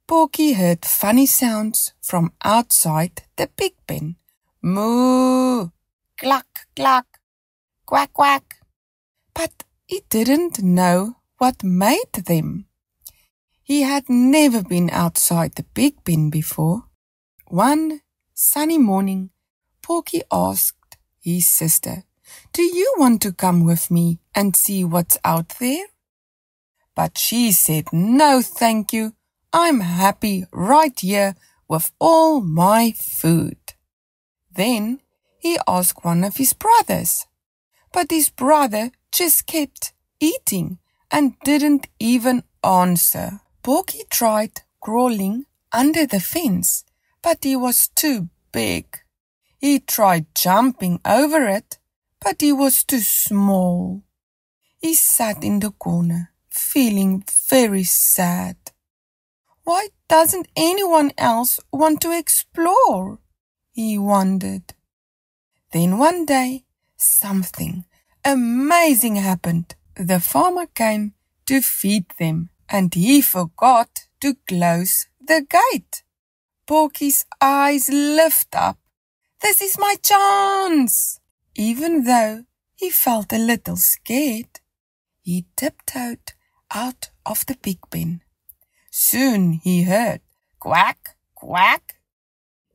Porky heard funny sounds from outside the pig pen. Moo! Cluck, cluck! Quack, quack! But he didn't know what made them. He had never been outside the pig pen before. One sunny morning, Porky asked his sister, "Do you want to come with me and see what's out there?" But she said, "No, thank you. I'm happy right here with all my food." Then he asked one of his brothers, but his brother just kept eating and didn't even answer. Porky tried crawling under the fence, but he was too big. He tried jumping over it, but he was too small. He sat in the corner, feeling very sad. Why doesn't anyone else want to explore? He wondered. Then one day, something amazing happened. The farmer came to feed them, and he forgot to close the gate. Porky's eyes lift up. This is my chance! Even though he felt a little scared, he tiptoed out of the pig pen. Soon he heard quack, quack.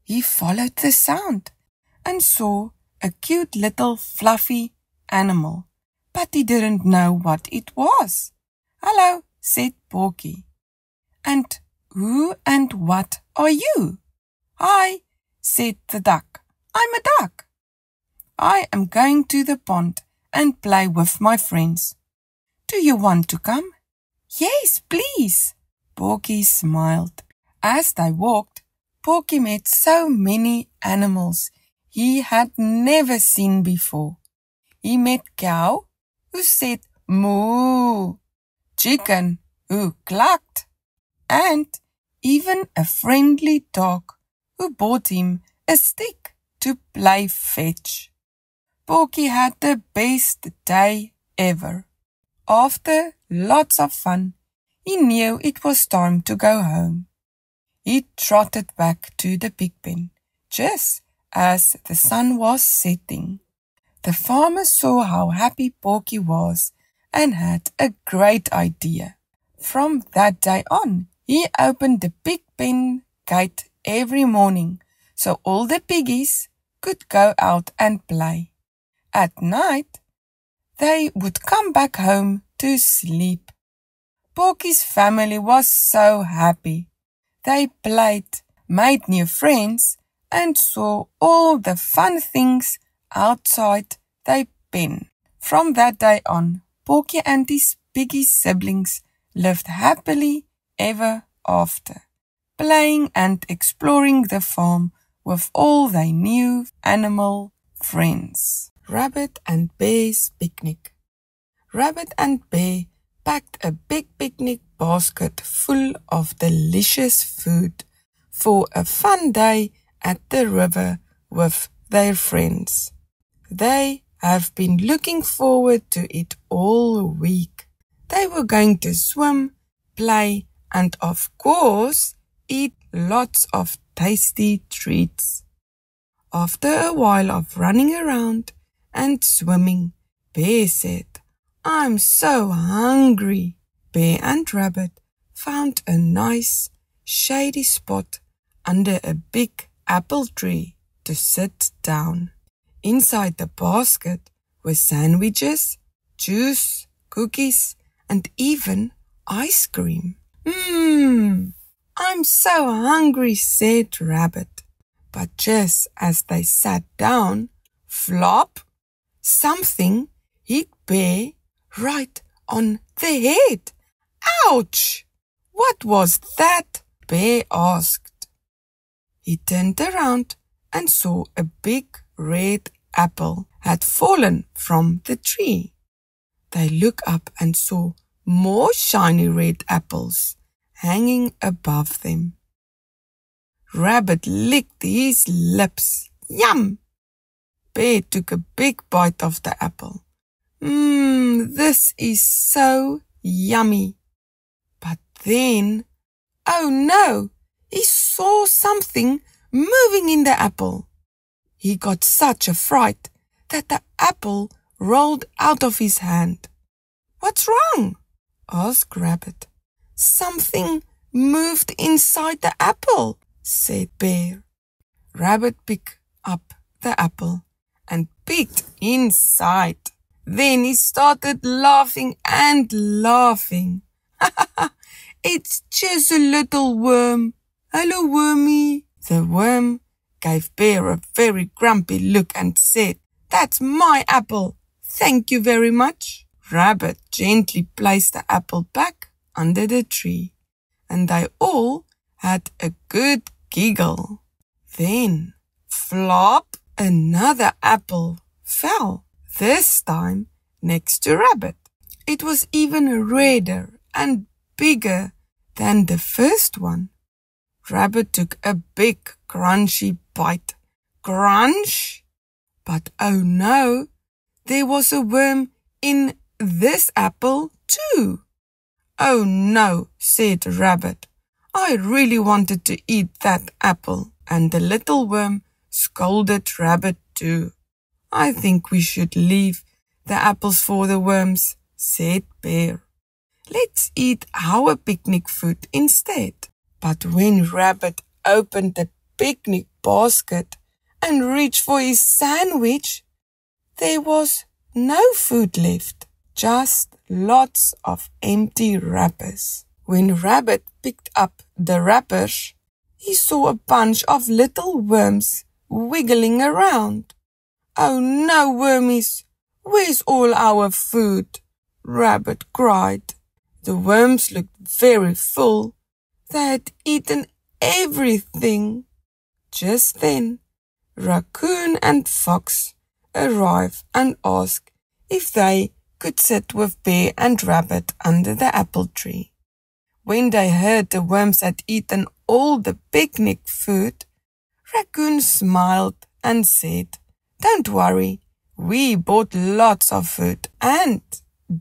He followed the sound and saw a cute little fluffy animal, but he didn't know what it was. "Hello," said Porky. "And who and what are you?" "Hi," said the duck. "I'm a duck. I am going to the pond and play with my friends. Do you want to come?" "Yes, please." Porky smiled. As they walked, Porky met so many animals he had never seen before. He met cow, who said moo, chicken, who clucked, and even a friendly dog who brought him a stick to play fetch. Porky had the best day ever. After lots of fun, he knew it was time to go home. He trotted back to the pig pen, just as the sun was setting. The farmer saw how happy Porky was and had a great idea. From that day on, he opened the pig pen gate every morning so all the piggies could go out and play. At night, they would come back home to sleep. Porky's family was so happy. They played, made new friends, and saw all the fun things outside their pen. From that day on, Porky and his piggy siblings lived happily ever after, playing and exploring the farm with all their new animal friends. Rabbit and Bear's Picnic. Rabbit and Bear packed a big picnic basket full of delicious food for a fun day at the river with their friends. They have been looking forward to it all week. They were going to swim, play, and of course, eat lots of tasty treats. After a while of running around and swimming, Bear said, "I'm so hungry." Bear and Rabbit found a nice, shady spot under a big apple tree to sit down. Inside the basket were sandwiches, juice, cookies, and even ice cream. I'm so hungry," said Rabbit. But just as they sat down, flop, something hit Bear right on the head. "Ouch! What was that?" Bear asked. He turned around and saw a big red apple had fallen from the tree. They looked up and saw more shiny red apples hanging above them. Rabbit licked his lips. Yum! Bear took a big bite of the apple. This is so yummy. But then Oh no! He saw something moving in the apple. He got such a fright that the apple rolled out of his hand. What's wrong? Asked Rabbit. Something moved inside the apple, said Bear. Rabbit picked up the apple and peeked inside. Then he started laughing and laughing. It's just a little worm. Hello, wormy. The worm gave Bear a very grumpy look and said, That's my apple. Thank you very much. Rabbit gently placed the apple back under the tree, and they all had a good giggle. Then, flop, another apple fell, this time next to Rabbit. It was even redder and bigger than the first one. Rabbit took a big crunchy bite. Crunch! But oh no, there was a worm in this apple too. Oh no, said Rabbit. I really wanted to eat that apple. And the little worm scolded Rabbit too. I think we should leave the apples for the worms, said Bear. Let's eat our picnic food instead. But when Rabbit opened the picnic basket and reached for his sandwich, there was no food left, just lots of empty wrappers. When Rabbit picked up the wrappers, he saw a bunch of little worms wiggling around. Oh no, wormies! Where's all our food? Rabbit cried. The worms looked very full. They had eaten everything. Just then, Raccoon and Fox arrived and asked if they could sit with Bear and Rabbit under the apple tree. When they heard the worms had eaten all the picnic food, Raccoon smiled and said, Don't worry, we bought lots of food and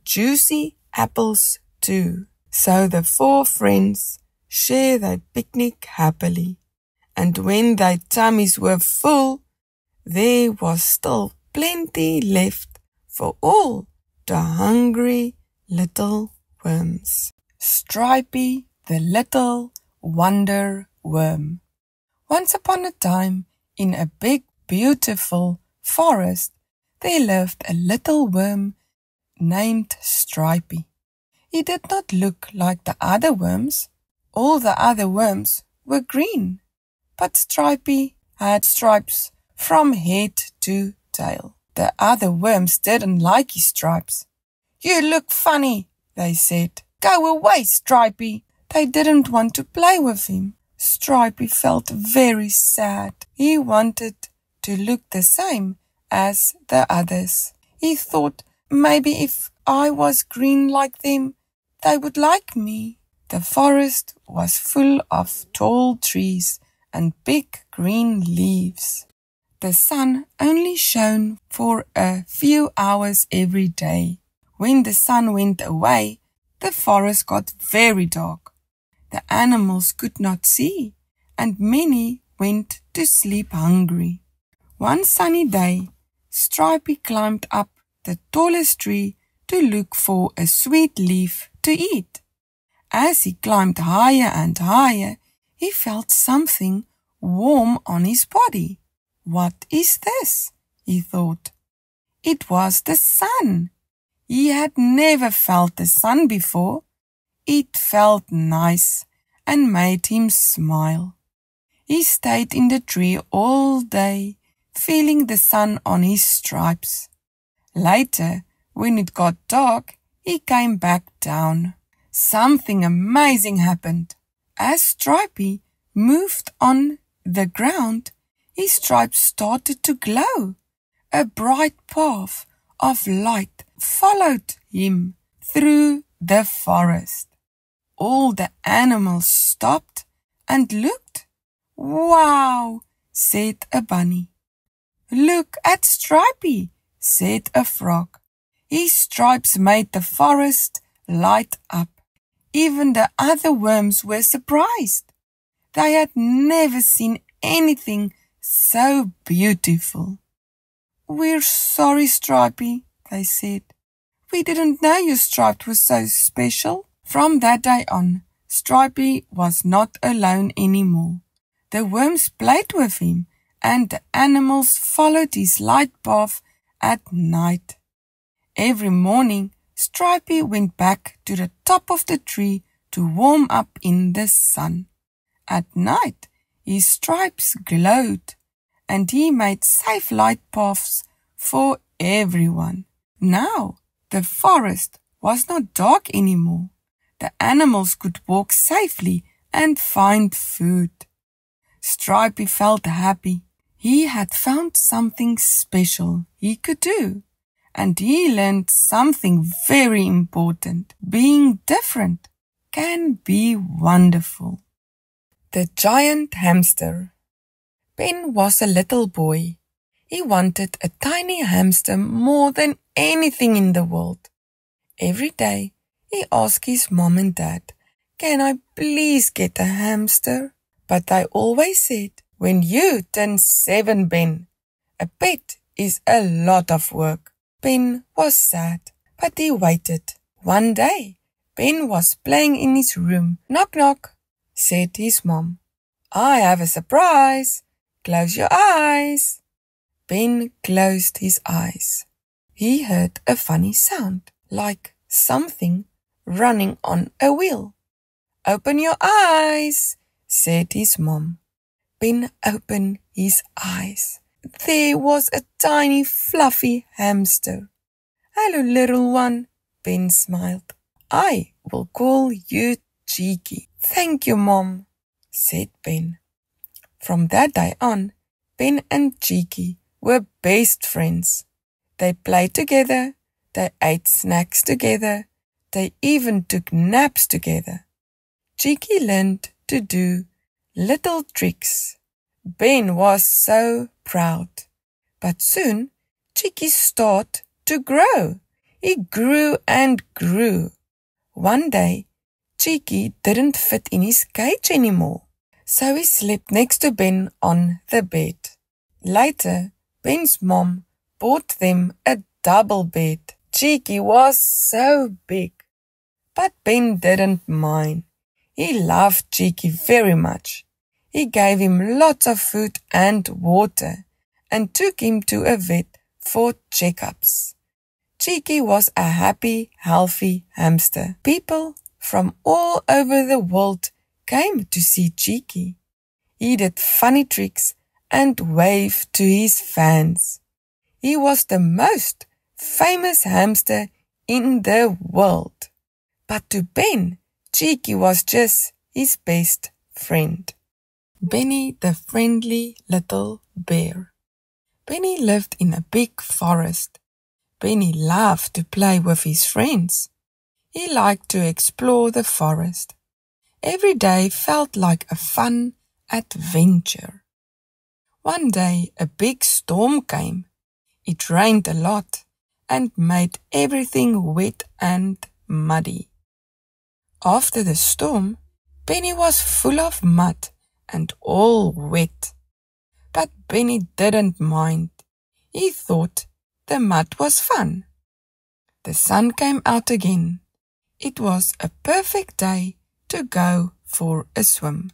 juicy apples too. So the four friends shared their picnic happily. And when their tummies were full, there was still plenty left for all the hungry little worms. Stripey, the little wonder worm. Once upon a time, in a big, beautiful forest, there lived a little worm named Stripey. He did not look like the other worms. All the other worms were green, but Stripey had stripes from head to tail. The other worms didn't like his stripes. You look funny, they said. Go away, Stripey. They didn't want to play with him. Stripey felt very sad. He wanted to look the same as the others. He thought, maybe if I was green like them, they would like me. The forest was full of tall trees and big green leaves. The sun only shone for a few hours every day. When the sun went away, the forest got very dark. The animals could not see, and many went to sleep hungry. One sunny day, Stripey climbed up the tallest tree to look for a sweet leaf to eat. As he climbed higher and higher, he felt something warm on his body. What is this? He thought. It was the sun. He had never felt the sun before. It felt nice and made him smile. He stayed in the tree all day, feeling the sun on his stripes. Later, when it got dark, he came back down. Something amazing happened. As Stripey moved on the ground, his stripes started to glow. A bright path of light followed him through the forest. All the animals stopped and looked. Wow, said a bunny. Look at Stripey, said a frog. His stripes made the forest light up. Even the other worms were surprised. They had never seen anything so beautiful. "We're sorry, Stripey," they said. "We didn't know your stripe was so special." From that day on, Stripey was not alone anymore. The worms played with him, and the animals followed his light path at night. Every morning, Stripey went back to the top of the tree to warm up in the sun. At night, his stripes glowed, and he made safe light paths for everyone. Now, the forest was not dark anymore. The animals could walk safely and find food. Stripey felt happy. He had found something special he could do, and he learned something very important. Being different can be wonderful. The Giant Hamster. Ben was a little boy. He wanted a tiny hamster more than anything in the world. Every day, he asked his mom and dad, "Can I please get a hamster?" But they always said, "When you turn 7, Ben, a pet is a lot of work." Ben was sad, but he waited. One day, Ben was playing in his room. "Knock, knock," said his mom. "I have a surprise. Close your eyes." Ben closed his eyes. He heard a funny sound, like something running on a wheel. "Open your eyes," said his mom. Ben opened his eyes. There was a tiny fluffy hamster. "Hello, little one," Ben smiled. "I will call you Cheeky." "Thank you, Mom," said Ben. From that day on, Ben and Cheeky were best friends. They played together, they ate snacks together, they even took naps together. Cheeky learned to do little tricks. Ben was so proud. But soon, Cheeky started to grow. He grew and grew. One day, Cheeky didn't fit in his cage anymore, so he slept next to Ben on the bed. Later, Ben's mom bought them a double bed. Cheeky was so big, but Ben didn't mind. He loved Cheeky very much. He gave him lots of food and water and took him to a vet for checkups. Cheeky was a happy, healthy hamster. People from all over the world came to see Cheeky. He did funny tricks and waved to his fans. He was the most famous hamster in the world. But to Ben, Cheeky was just his best friend. Benny the friendly little bear. Benny lived in a big forest. Benny loved to play with his friends. He liked to explore the forest. Every day felt like a fun adventure. One day a big storm came. It rained a lot and made everything wet and muddy. After the storm, Benny was full of mud and all wet. But Benny didn't mind. He thought the mud was fun. The sun came out again. It was a perfect day to go for a swim.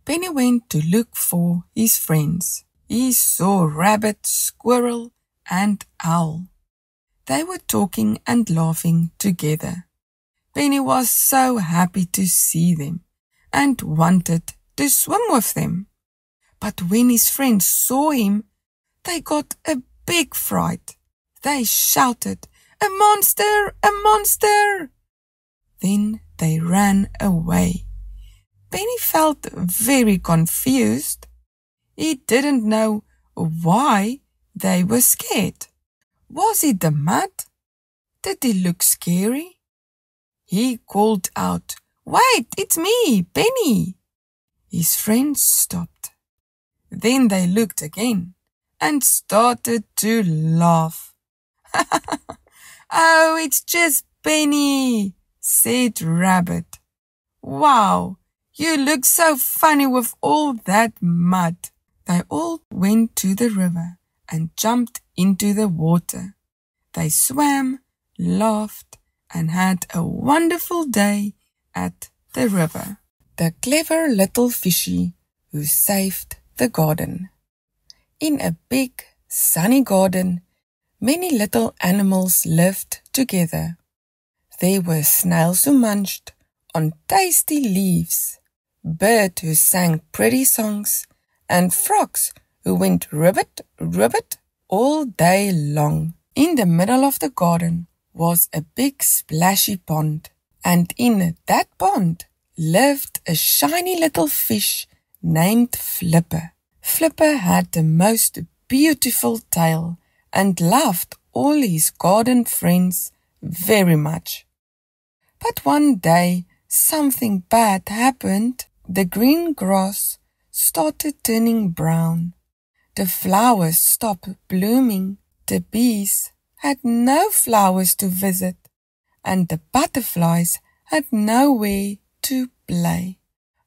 Benny went to look for his friends. He saw Rabbit, Squirrel, and Owl. They were talking and laughing together. Benny was so happy to see them and wanted to swim with them. But when his friends saw him, they got a big fright. They shouted, "A monster! A monster!" Then they ran away. Benny felt very confused. He didn't know why they were scared. Was it the mud? Did he look scary? He called out, "Wait, it's me, Benny!" His friends stopped. Then they looked again and started to laugh. "Oh, it's just Benny," said Rabbit. Wow, you look so funny with all that mud. They all went to the river and jumped into the water. They swam, laughed, and had a wonderful day at the river. The clever little fishy who saved the garden. In a big, sunny garden, many little animals lived together. There were snails who munched on tasty leaves, birds who sang pretty songs, and frogs who went ribbit, ribbit all day long. In the middle of the garden was a big splashy pond, and in that pond lived a shiny little fish named Flipper. Flipper had the most beautiful tail and loved all his garden friends very much. But one day something bad happened. The green grass started turning brown. The flowers stopped blooming. The bees had no flowers to visit, and the butterflies had nowhere to play.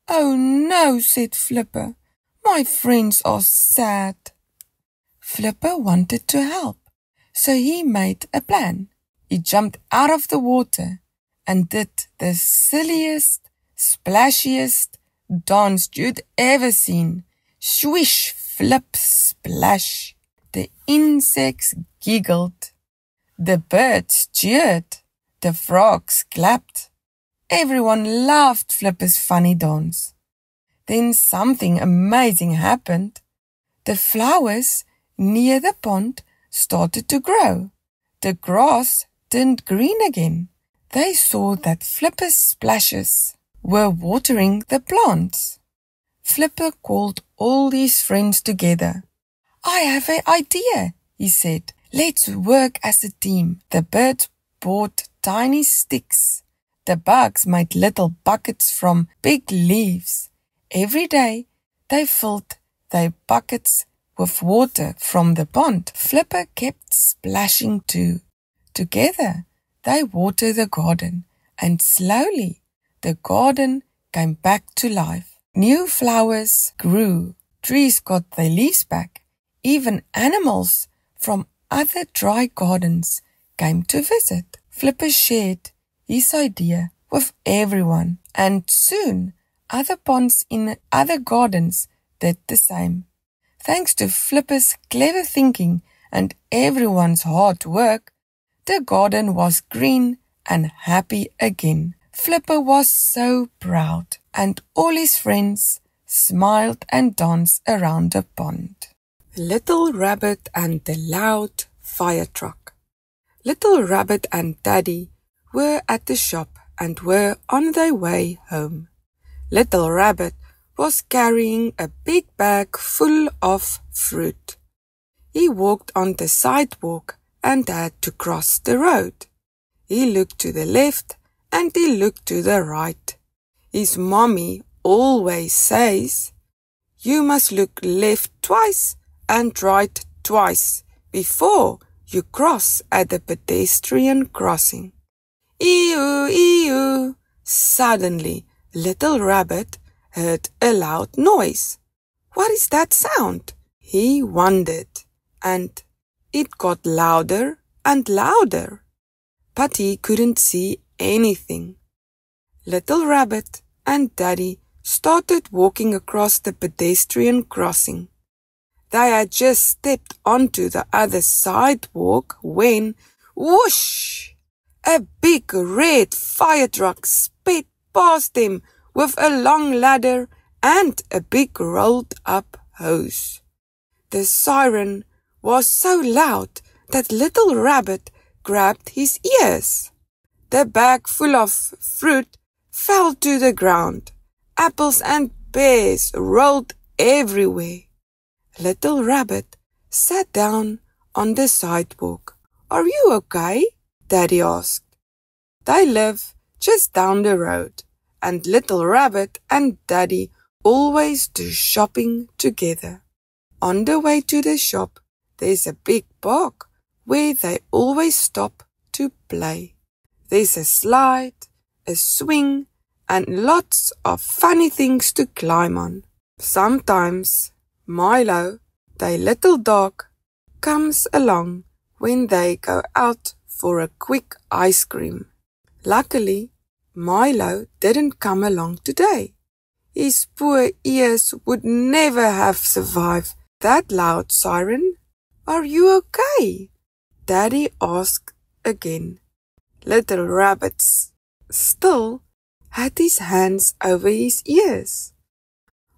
"Oh no," said Flipper. "My friends are sad." Flipper wanted to help, so he made a plan. He jumped out of the water and did the silliest, splashiest dance you'd ever seen. Swish, flip, splash. The insects giggled. The birds cheered. The frogs clapped. Everyone loved Flipper's funny dance. Then something amazing happened. The flowers near the pond started to grow. The grass turned green again. They saw that Flipper's splashes were watering the plants. Flipper called all his friends together. "I have an idea," he said. "Let's work as a team." The birds brought tiny sticks. The bugs made little buckets from big leaves. Every day they filled their buckets with water from the pond. Flipper kept splashing too. Together they watered the garden, and slowly the garden came back to life. New flowers grew. Trees got their leaves back. Even animals from other dry gardens came to visit. Flipper shared his idea with everyone, and soon other ponds in other gardens did the same. Thanks to Flipper's clever thinking and everyone's hard work, the garden was green and happy again. Flipper was so proud, and all his friends smiled and danced around the pond. Little Rabbit and the Loud Fire Truck. Little Rabbit and Daddy were at the shop and were on their way home. Little Rabbit was carrying a big bag full of fruit. He walked on the sidewalk and had to cross the road. He looked to the left and he looked to the right. His mommy always says, "You must look left twice and right twice before you cross at the pedestrian crossing." Ew, ew! Suddenly, Little Rabbit heard a loud noise. What is that sound? He wondered, and it got louder and louder, but he couldn't see anything. Little Rabbit and Daddy started walking across the pedestrian crossing. They had just stepped onto the other sidewalk when, whoosh! A big red fire truck sped past them with a long ladder and a big rolled-up hose. The siren was so loud that Little Rabbit grabbed his ears. The bag full of fruit fell to the ground. Apples and pears rolled everywhere. Little Rabbit sat down on the sidewalk. "Are you okay?" Daddy asked. They live just down the road, and Little Rabbit and Daddy always do shopping together. On the way to the shop, there's a big park where they always stop to play. There's a slide, a swing, and lots of funny things to climb on. Sometimes Milo, the little dog, comes along when they go out for a quick ice cream. Luckily, Milo didn't come along today. His poor ears would never have survived that loud siren. "Are you okay?" Daddy asked again. Little Rabbit still had his hands over his ears.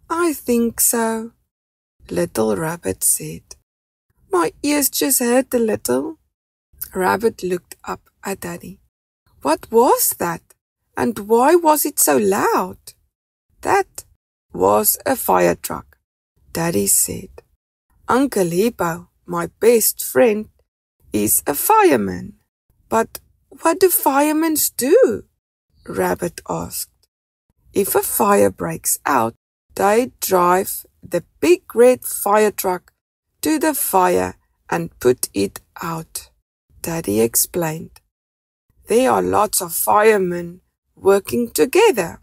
"I think so," Little Rabbit said. "My ears just hurt a little." Rabbit looked up at Daddy. "What was that? And why was it so loud?" "That was a fire truck," Daddy said. "Uncle Hippo, my best friend, is a fireman." "But what do firemen do?" Rabbit asked. "If a fire breaks out, they drive the big red fire truck to the fire and put it out," Daddy explained. "There are lots of firemen working together.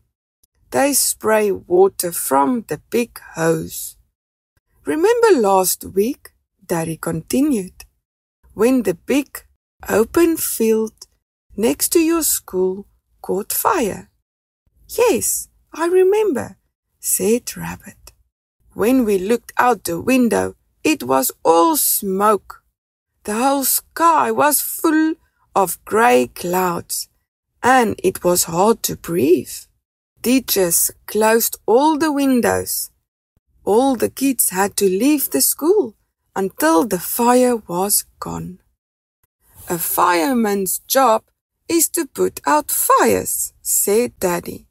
They spray water from the big hose. Remember last week," Daddy continued, "when the big open field next to your school caught fire?" "Yes, I remember," said Rabbit. "When we looked out the window, it was all smoke. The whole sky was full of grey clouds, and it was hard to breathe. Teachers closed all the windows. All the kids had to leave the school until the fire was gone." "A fireman's job is to put out fires," said Daddy.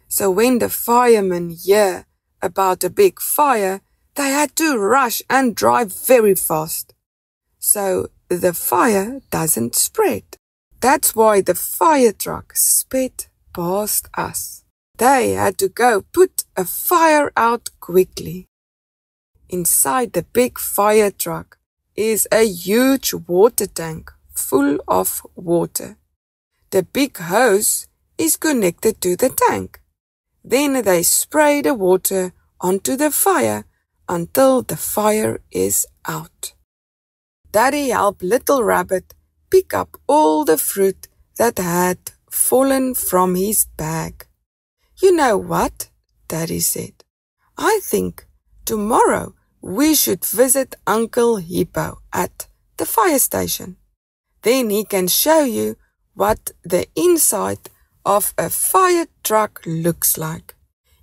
"So when the firemen hear about a big fire, they had to rush and drive very fast, so the fire doesn't spread. That's why the fire truck sped past us. They had to go put a fire out quickly." Inside the big fire truck is a huge water tank full of water. The big hose is connected to the tank. Then they spray the water onto the fire until the fire is out. Daddy helped Little Rabbit pick up all the fruit that had fallen from his bag. "You know what?" Daddy said. "I think tomorrow we should visit Uncle Hippo at the fire station. Then he can show you what the inside of a fire truck looks like."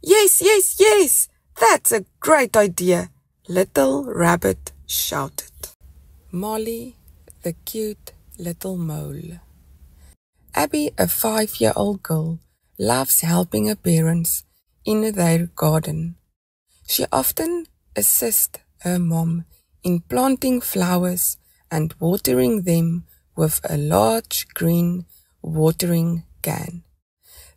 "Yes, yes, yes! That's a great idea!" Little Rabbit shouted. Molly, the cute little mole. Abby, a 5-year-old girl, loves helping her parents in their garden. She often assists her mom in planting flowers and watering them with a large green watering can.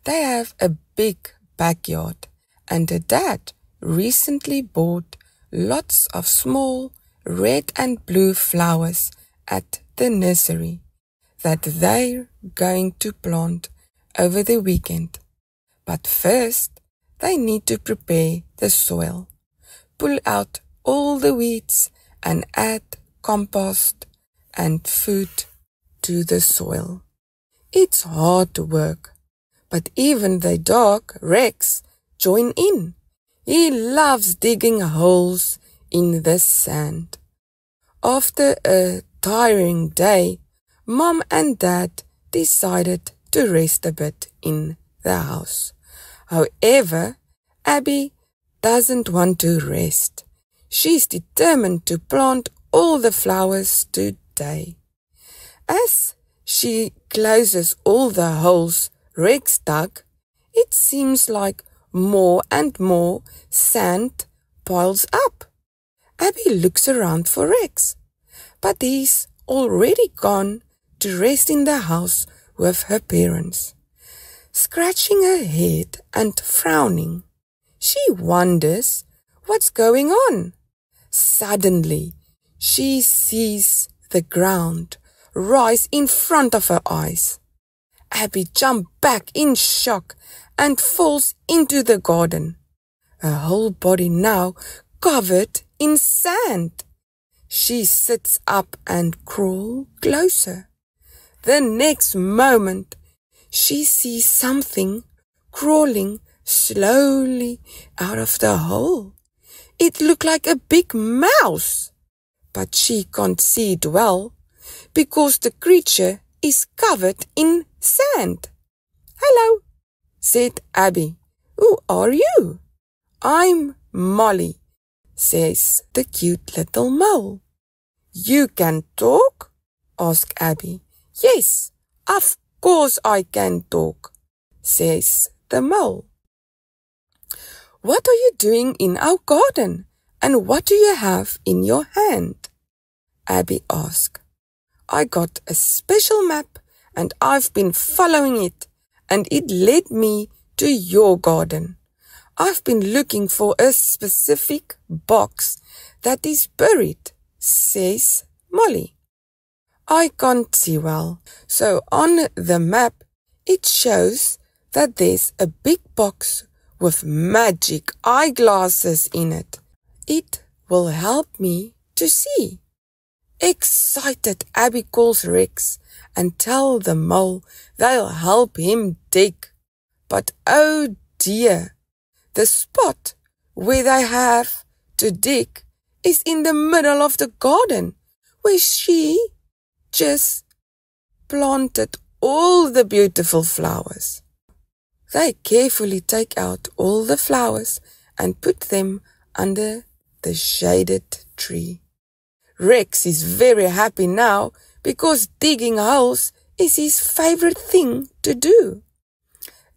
They have a big backyard, and her dad recently bought lots of small red and blue flowers at the nursery that they're going to plant over the weekend. But first, they need to prepare the soil, pull out all the weeds, and add compost and food to the soil. It's hard work, but even the dog, Rex, join in. He loves digging holes in the sand. After a tiring day, Mom and Dad decided to rest a bit in the house. However, Abby doesn't want to rest. She's determined to plant all the flowers today. As she closes all the holes Rex dug, it seems like more and more sand piles up. Abby looks around for Rex, but he's already gone to rest in the house with her parents. Scratching her head and frowning, she wonders what's going on. Suddenly, she sees the ground rise in front of her eyes. Abby jumped back in shock and falls into the garden, her whole body now covered in sand. She sits up and crawls closer. The next moment, she sees something crawling slowly out of the hole. It looked like a big mouse, but she can't see it well because the creature is covered in sand. "Hello," said Abby. "Who are you?" "I'm Molly," says the cute little mole. "You can talk?" asked Abby. "Yes, of course I can talk," says the mole. "What are you doing in our garden, and what do you have in your hand?" Abby asked. "I got a special map, and I've been following it, and it led me to your garden. I've been looking for a specific box that is buried," says Molly. "I can't see well, so on the map it shows that there's a big box with magic eyeglasses in it. It will help me to see." Excited, Abby calls Rex and tells the mole they'll help him dig. But oh dear, the spot where they have to dig is in the middle of the garden, where she just planted all the beautiful flowers. They carefully take out all the flowers and put them under the shaded tree. Rex is very happy now because digging holes is his favorite thing to do.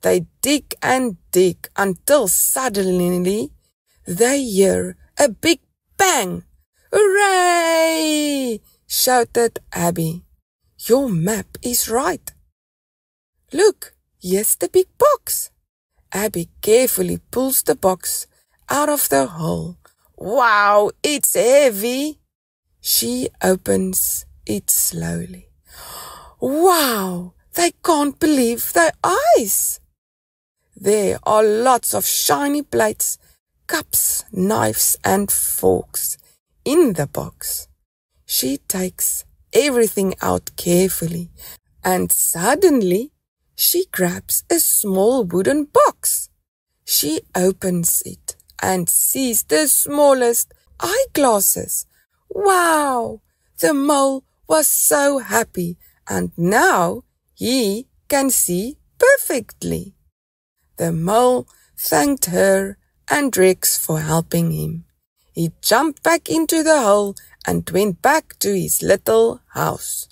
They dig and dig until suddenly they hear a big bang. "Hooray!" shouted Abby. "Your map is right. Look, here's the big box." Abby carefully pulls the box out of the hole. "Wow, it's heavy." She opens it slowly. Wow, they can't believe their eyes. There are lots of shiny plates, cups, knives and forks in the box. She takes everything out carefully and suddenly she grabs a small wooden box. She opens it and sees the smallest eyeglasses. Wow! The mole was so happy and now he can see perfectly. The mole thanked her and Rex for helping him. He jumped back into the hole and went back to his little house.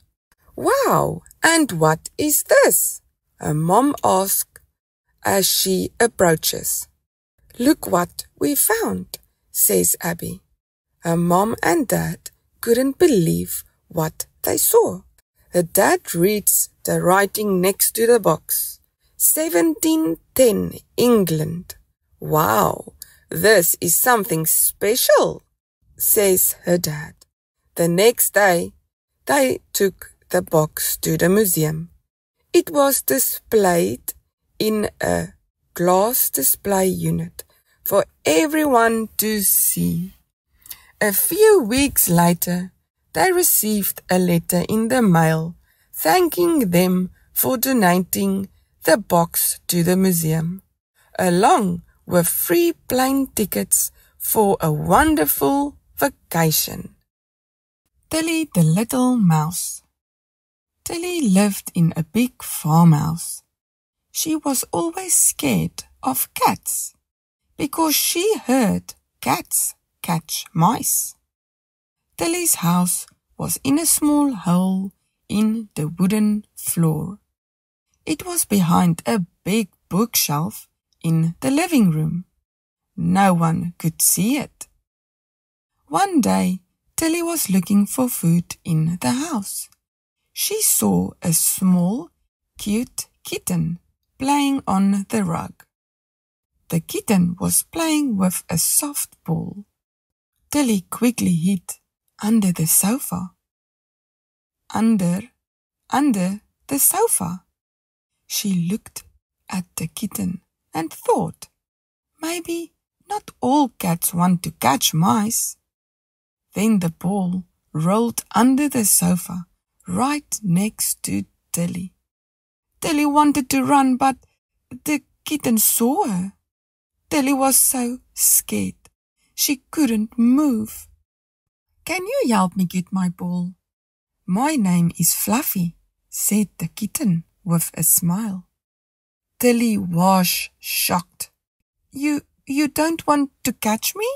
"Wow! And what is this?" her mom asked as she approaches. "Look what we found," says Abby. Her mom and dad couldn't believe what they saw. The dad reads the writing next to the box. 1710 England. "Wow, this is something special," says her dad. The next day, they took the box to the museum. It was displayed in a glass display unit for everyone to see. A few weeks later, they received a letter in the mail thanking them for donating the box to the museum, along with free plane tickets for a wonderful vacation. Tilly the Little Mouse. Tilly lived in a big farmhouse. She was always scared of cats because she heard cats catch mice. Tilly's house was in a small hole in the wooden floor. It was behind a big bookshelf in the living room. No one could see it. One day, Tilly was looking for food in the house. She saw a small, cute kitten playing on the rug. The kitten was playing with a soft ball. Tilly quickly hid under the sofa. Under the sofa. She looked at the kitten and thought, maybe not all cats want to catch mice. Then the ball rolled under the sofa right next to Tilly. Tilly wanted to run, but the kitten saw her. Tilly was so scared. She couldn't move. Can you help me get my ball? My name is Fluffy, said the kitten with a smile. Tilly was shocked. You don't want to catch me?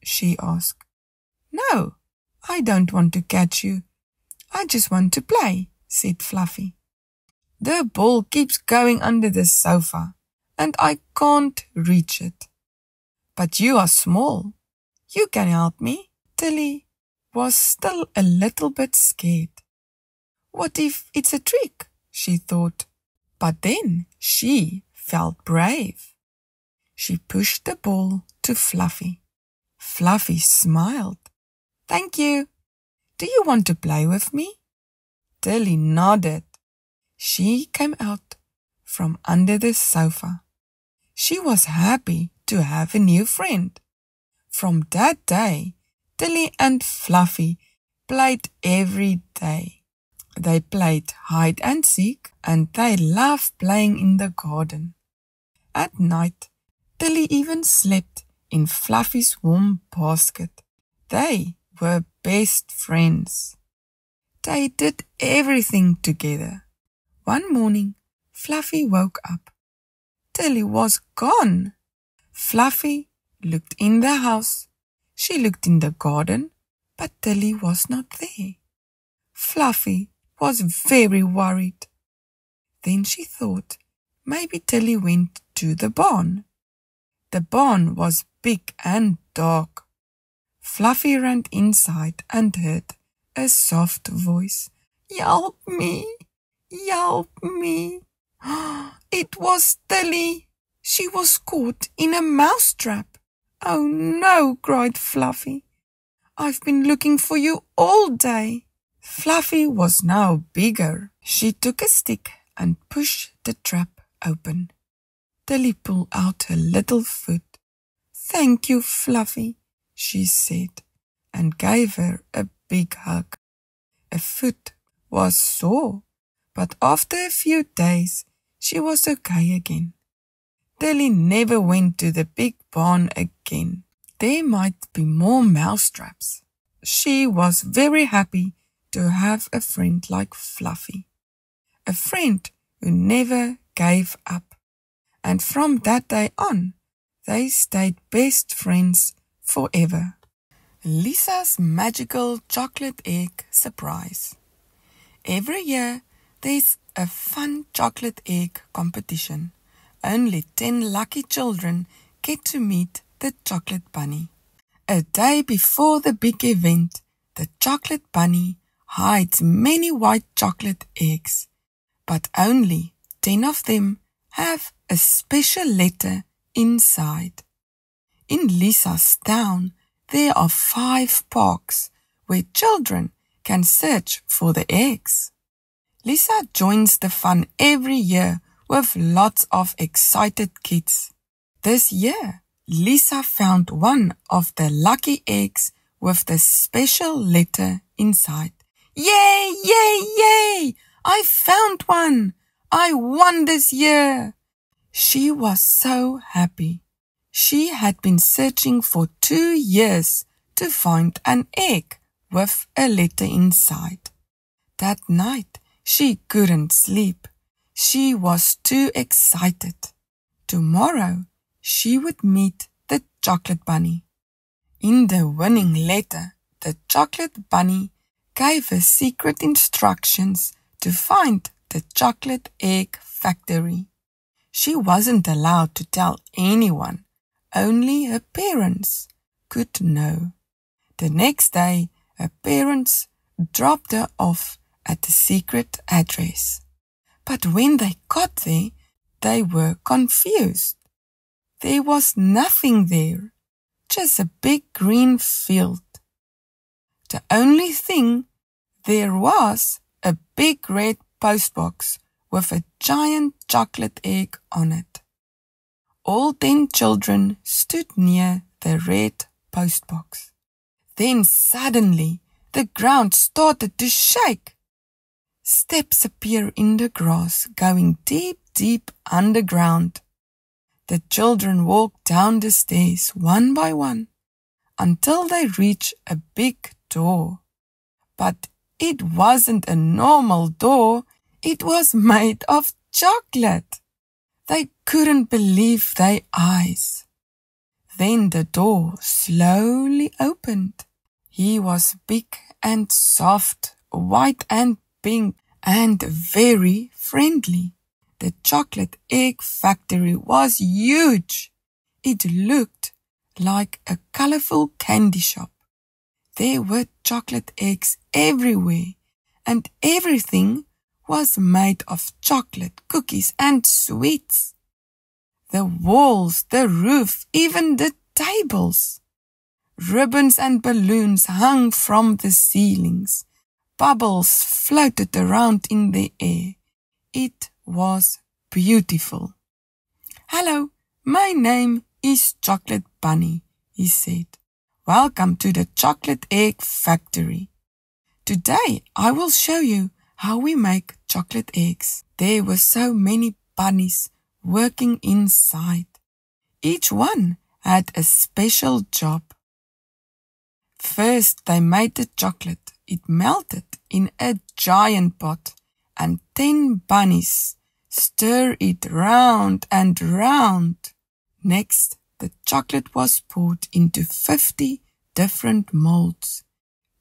She asked. No, I don't want to catch you. I just want to play, said Fluffy. The ball keeps going under the sofa, and I can't reach it. But you are small. You can help me. Tilly was still a little bit scared. What if it's a trick? She thought. But then she felt brave. She pushed the ball to Fluffy. Fluffy smiled. Thank you. Do you want to play with me? Tilly nodded. She came out from under the sofa. She was happy to have a new friend. From that day, Tilly and Fluffy played every day. They played hide and seek, and they loved playing in the garden. At night, Tilly even slept in Fluffy's warm basket. They were best friends. They did everything together. One morning, Fluffy woke up. Tilly was gone. Fluffy looked in the house. She looked in the garden, but Tilly was not there. Fluffy was very worried. Then she thought maybe Tilly went to the barn. The barn was big and dark. Fluffy ran inside and heard a soft voice. Help me! Help me! It was Tilly. She was caught in a mousetrap. Oh no, cried Fluffy. I've been looking for you all day. Fluffy was now bigger. She took a stick and pushed the trap open. Tilly pulled out her little foot. Thank you, Fluffy, she said, and gave her a big hug. Her foot was sore, but after a few days, she was okay again. Tilly never went to the big barn again. There might be more mousetraps. She was very happy to have a friend like Fluffy, a friend who never gave up. And from that day on, they stayed best friends forever. Lisa's magical chocolate egg surprise. Every year, there's a fun chocolate egg competition. Only 10 lucky children get to meet the chocolate bunny. A day before the big event, the chocolate bunny hides many white chocolate eggs, but only 10 of them have a special letter inside. In Lisa's town, there are 5 parks where children can search for the eggs. Lisa joins the fun every year with lots of excited kids. This year, Lisa found one of the lucky eggs with the special letter inside. Yay, yay, yay! I found one! I won this year! She was so happy. She had been searching for 2 years to find an egg with a letter inside. That night, she couldn't sleep. She was too excited. Tomorrow, she would meet the chocolate bunny. In the winning letter, the chocolate bunny gave her secret instructions to find the chocolate egg factory. She wasn't allowed to tell anyone. Only her parents could know. The next day, her parents dropped her off at the secret address. But when they got there, they were confused. There was nothing there, just a big green field. The only thing there was a big red postbox with a giant chocolate egg on it. All 10 children stood near the red postbox. Then suddenly the ground started to shake. Steps appear in the grass, going deep, deep underground. The children walk down the stairs one by one until they reach a big door. But it wasn't a normal door, it was made of chocolate. They couldn't believe their eyes. Then the door slowly opened. He was big and soft, white and pink, and very friendly. The chocolate egg factory was huge. It looked like a colorful candy shop. There were chocolate eggs everywhere, and everything was made of chocolate, cookies, and sweets. The walls, the roof, even the tables. Ribbons and balloons hung from the ceilings. Bubbles floated around in the air. It was beautiful. "Hello, my name is Chocolate Bunny," he said. "Welcome to the chocolate egg factory. Today I will show you how we make chocolate eggs." There were so many bunnies working inside. Each one had a special job. First they made the chocolate. It melted in a giant pot, and 10 bunnies stir it round and round. Next, the chocolate was poured into 50 different molds.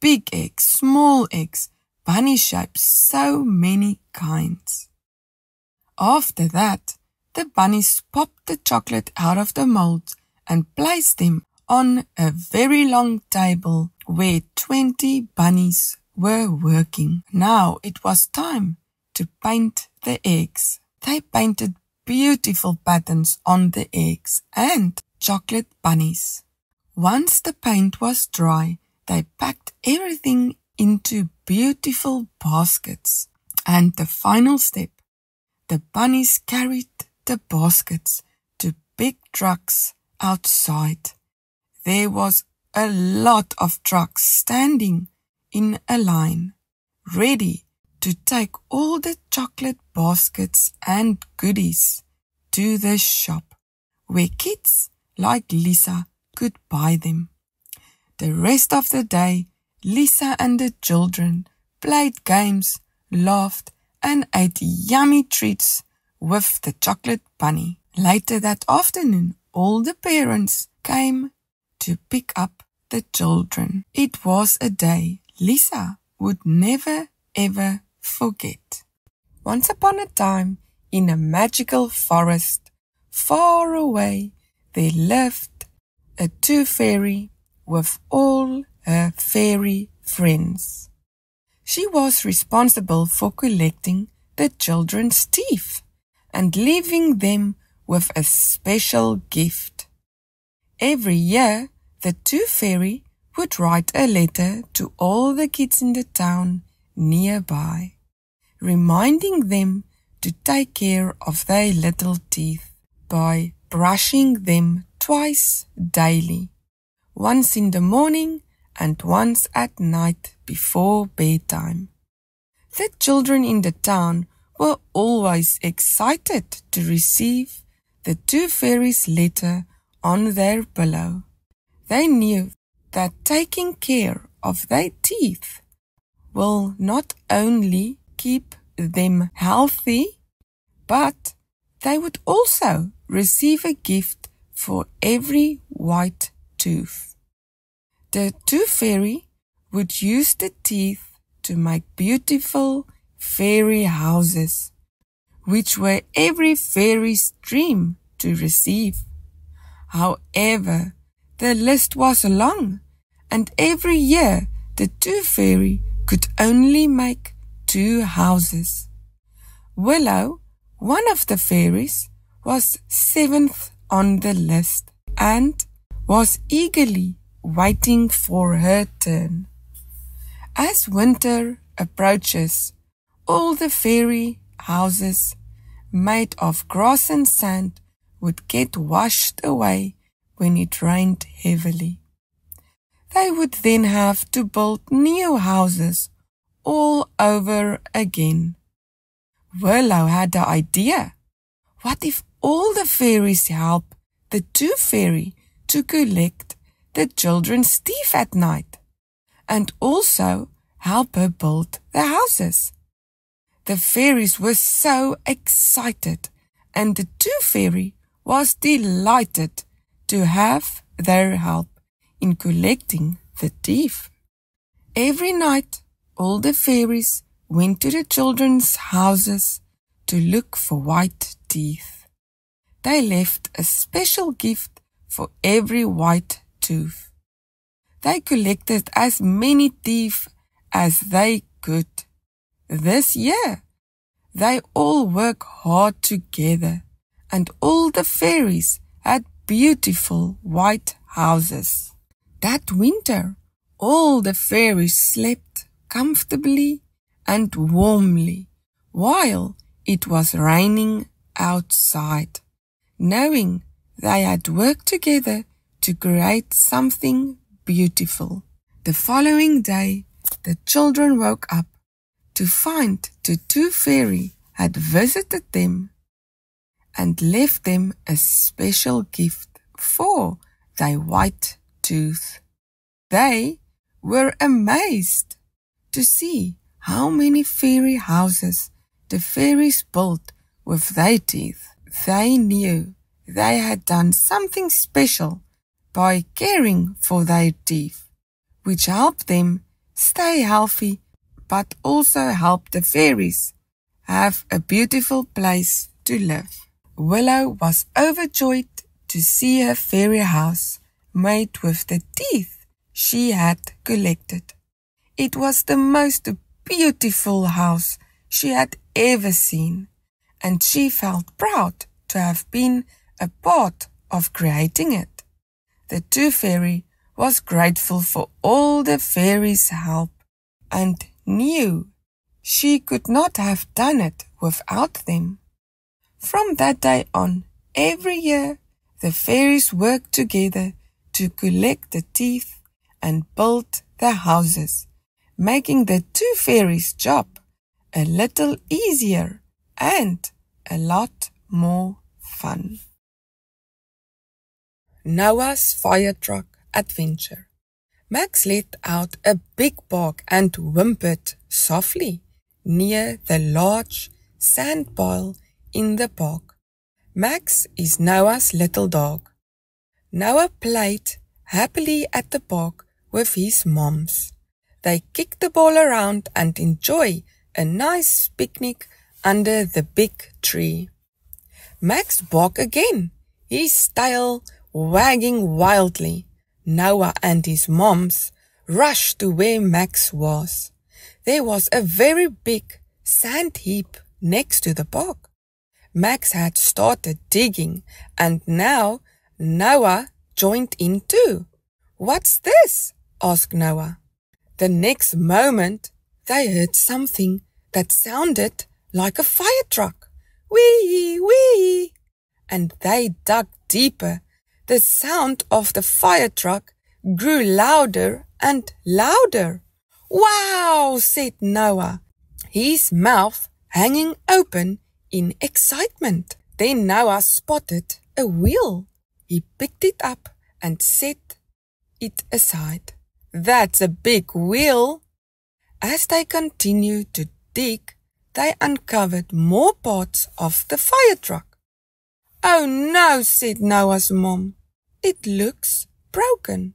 Big eggs, small eggs, bunny shapes, so many kinds. After that, the bunnies popped the chocolate out of the molds and placed them on a very long table where 20 bunnies were working. Now it was time to paint the eggs. They painted beautiful patterns on the eggs and chocolate bunnies. Once the paint was dry, they packed everything into beautiful baskets. And the final step, the bunnies carried the baskets to big trucks outside. There was a lot of trucks standing in a line, ready to take all the chocolate baskets and goodies to the shop, where kids like Lisa could buy them. The rest of the day, Lisa and the children played games, laughed, and ate yummy treats with the chocolate bunny. Later that afternoon, all the parents came to pick up the children. It was a day Lisa would never ever forget. Once upon a time, in a magical forest, far away, there lived a tooth fairy with all her fairy friends. She was responsible for collecting the children's teeth and leaving them with a special gift. Every year, the tooth fairy would write a letter to all the kids in the town nearby, reminding them to take care of their little teeth by brushing them twice daily, once in the morning and once at night before bedtime. The children in the town were always excited to receive the tooth fairy's letter on their pillow. They knew that taking care of their teeth will not only keep them healthy, but they would also receive a gift for every white tooth. The tooth fairy would use the teeth to make beautiful fairy houses, which were every fairy's dream to receive. However, the list was long, and every year the tooth fairy could only make 2 houses. Willow, one of the fairies, was 7th on the list and was eagerly waiting for her turn. As winter approaches, all the fairy houses made of grass and sand would get washed away when it rained heavily. They would then have to build new houses all over again. Willow had the idea. What if all the fairies help the Tooth Fairy to collect the children's teeth at night, and also help her build the houses? The fairies were so excited, and the Tooth Fairy was delighted to have their help in collecting the teeth. Every night, all the fairies went to the children's houses to look for white teeth. They left a special gift for every white tooth. They collected as many teeth as they could. This year, they all worked hard together, and all the fairies had beautiful white houses. That winter, all the fairies slept comfortably and warmly while it was raining outside, knowing they had worked together to create something beautiful. The following day, the children woke up to find the Tooth Fairy had visited them and left them a special gift for their white tooth. They were amazed to see how many fairy houses the fairies built with their teeth. They knew they had done something special by caring for their teeth, which helped them stay healthy, but also helped the fairies have a beautiful place to live. Willow was overjoyed to see her fairy house made with the teeth she had collected. It was the most beautiful house she had ever seen, and she felt proud to have been a part of creating it. The Tooth Fairy was grateful for all the fairies' help and knew she could not have done it without them. From that day on, every year, the fairies worked together to collect the teeth and build the houses, making the Tooth Fairy's job a little easier and a lot more fun. Noah's Fire Truck Adventure. Max let out a big bark and whimpered softly near the large sand pile in the park. Max is Noah's little dog. Noah played happily at the park with his moms. They kicked the ball around and enjoyed a nice picnic under the big tree. Max barked again, his tail wagging wildly. Noah and his moms rushed to where Max was. There was a very big sand heap next to the park. Max had started digging, and now Noah joined in too. "What's this?" asked Noah. The next moment, they heard something that sounded like a fire truck. Wee, wee! And they dug deeper. The sound of the fire truck grew louder and louder. "Wow!" said Noah, his mouth hanging open in excitement. Then Noah spotted a wheel. He picked it up and set it aside. "That's a big wheel." As they continued to dig, they uncovered more parts of the fire truck. "Oh no," said Noah's mom. "It looks broken."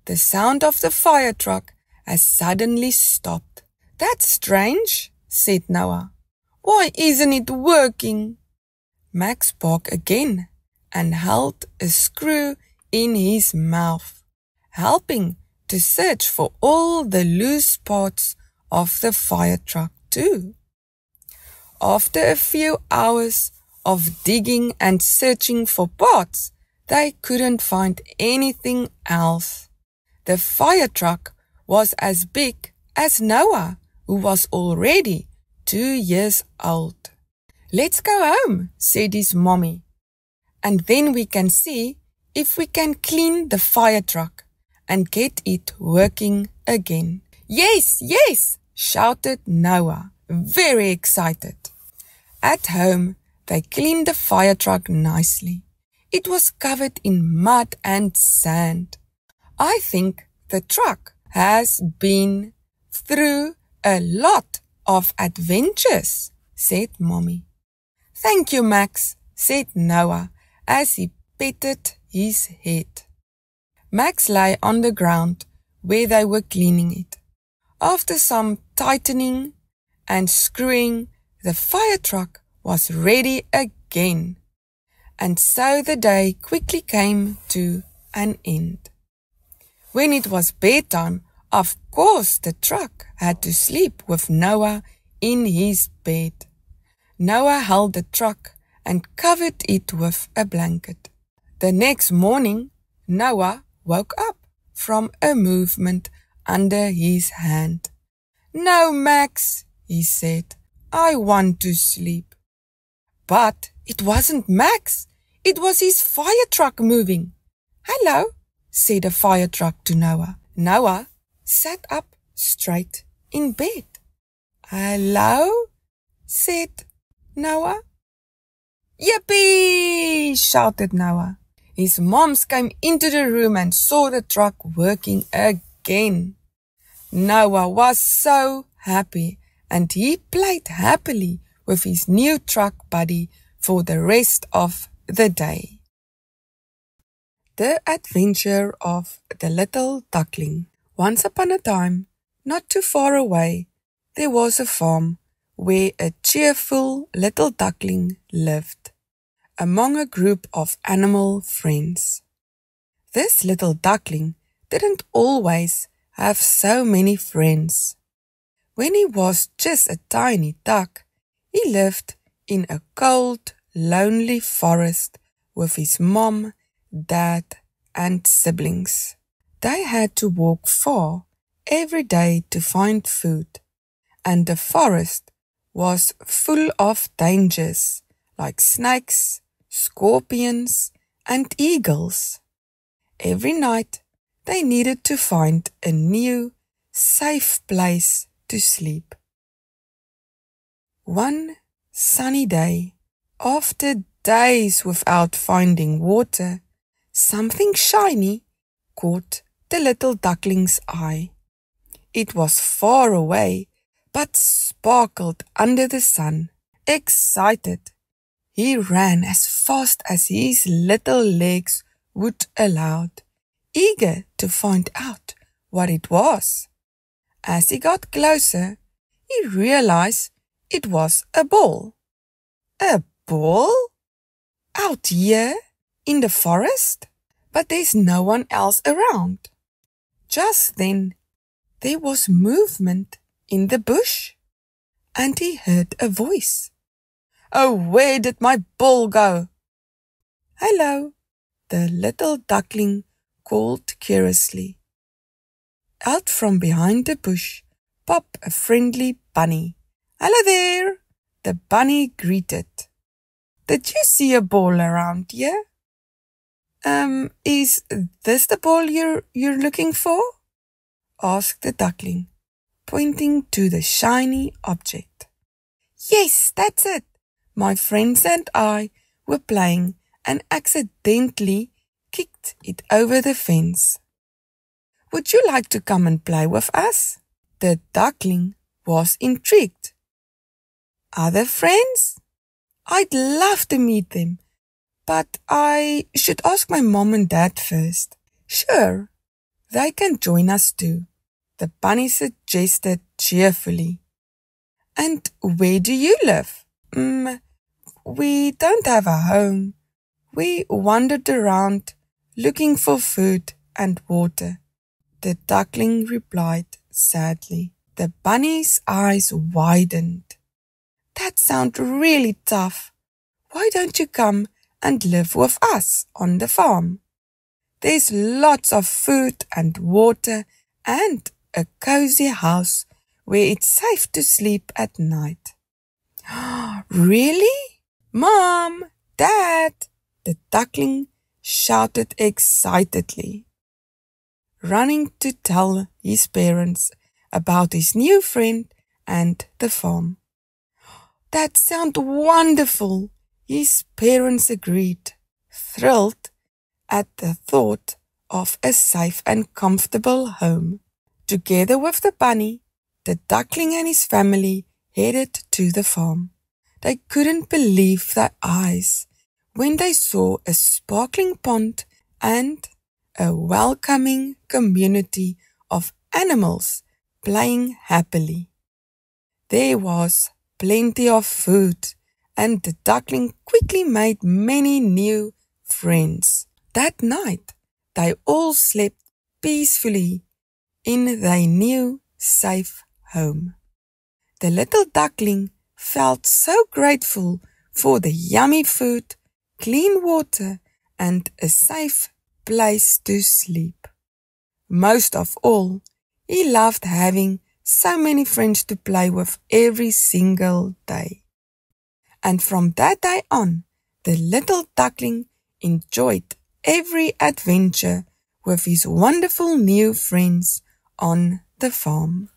The sound of the fire truck has suddenly stopped. "That's strange," said Noah. "Why isn't it working?" Max barked again and held a screw in his mouth, helping to search for all the loose parts of the fire truck too. After a few hours of digging and searching for parts, they couldn't find anything else. The fire truck was as big as Noah, who was already 2 years old. Let's go home, said his mommy, and then we can see if we can clean the fire truck and get it working again. Yes, yes, shouted Noah, very excited. At home, they cleaned the fire truck nicely. It was covered in mud and sand. I think the truck has been through a lot of adventures, said Mommy. Thank you, Max, said Noah as he petted his head. Max lay on the ground where they were cleaning it. After some tightening and screwing, the fire truck was ready again. And so the day quickly came to an end. When it was bedtime, of course the truck had to sleep with Noah in his bed. Noah held the truck and covered it with a blanket. The next morning, Noah woke up from a movement under his hand. No, Max, he said, I want to sleep. But it wasn't Max. It was his fire truck moving. Hello, said the fire truck to Noah. Noah sat up straight in bed. Hello, said Noah. Yippee, shouted Noah. His moms came into the room and saw the truck working again. Noah was so happy and he played happily with his new truck buddy for the rest of the day. The Adventure of the Little Duckling. Once upon a time, not too far away, there was a farm where a cheerful little duckling lived, among a group of animal friends. This little duckling didn't always have so many friends. When he was just a tiny duck, he lived in a cold, lonely forest with his mom, dad, and siblings. They had to walk far every day to find food, and the forest was full of dangers like snakes, scorpions, and eagles. Every night they needed to find a new, safe place to sleep. One sunny day, after days without finding water, something shiny caught the little duckling's eye. It was far away, but sparkled under the sun. Excited, he ran as fast as his little legs would allow, eager to find out what it was. As he got closer, he realized it was a ball. A ball? Out here in the forest? But there's no one else around. Just then, there was movement in the bush, and he heard a voice. Oh, where did my ball go? Hello, the little duckling called curiously. Out from behind the bush popped a friendly bunny. Hello there, the bunny greeted. Did you see a ball around here? Is this the ball you're looking for? Asked the duckling, pointing to the shiny object. Yes, that's it. My friends and I were playing and accidentally kicked it over the fence. Would you like to come and play with us? The duckling was intrigued. Other friends? I'd love to meet them, but I should ask my mom and dad first. Sure, they can join us too, the bunny suggested cheerfully. And where do you live? We don't have a home. We wandered around looking for food and water, the duckling replied sadly. The bunny's eyes widened. That sounds really tough. Why don't you come and live with us on the farm? There's lots of food and water and a cozy house where it's safe to sleep at night. Really? Mom, Dad, the duckling shouted excitedly, running to tell his parents about his new friend and the farm. That sounds wonderful, his parents agreed, thrilled at the thought of a safe and comfortable home. Together with the bunny, the duckling and his family headed to the farm. They couldn't believe their eyes when they saw a sparkling pond and a welcoming community of animals playing happily. There was plenty of food, and the duckling quickly made many new friends. That night, they all slept peacefully in their new, safe home. The little duckling felt so grateful for the yummy food, clean water, and a safe place to sleep. Most of all, he loved having so many friends to play with every single day. And from that day on, the little duckling enjoyed every adventure with his wonderful new friends on the farm.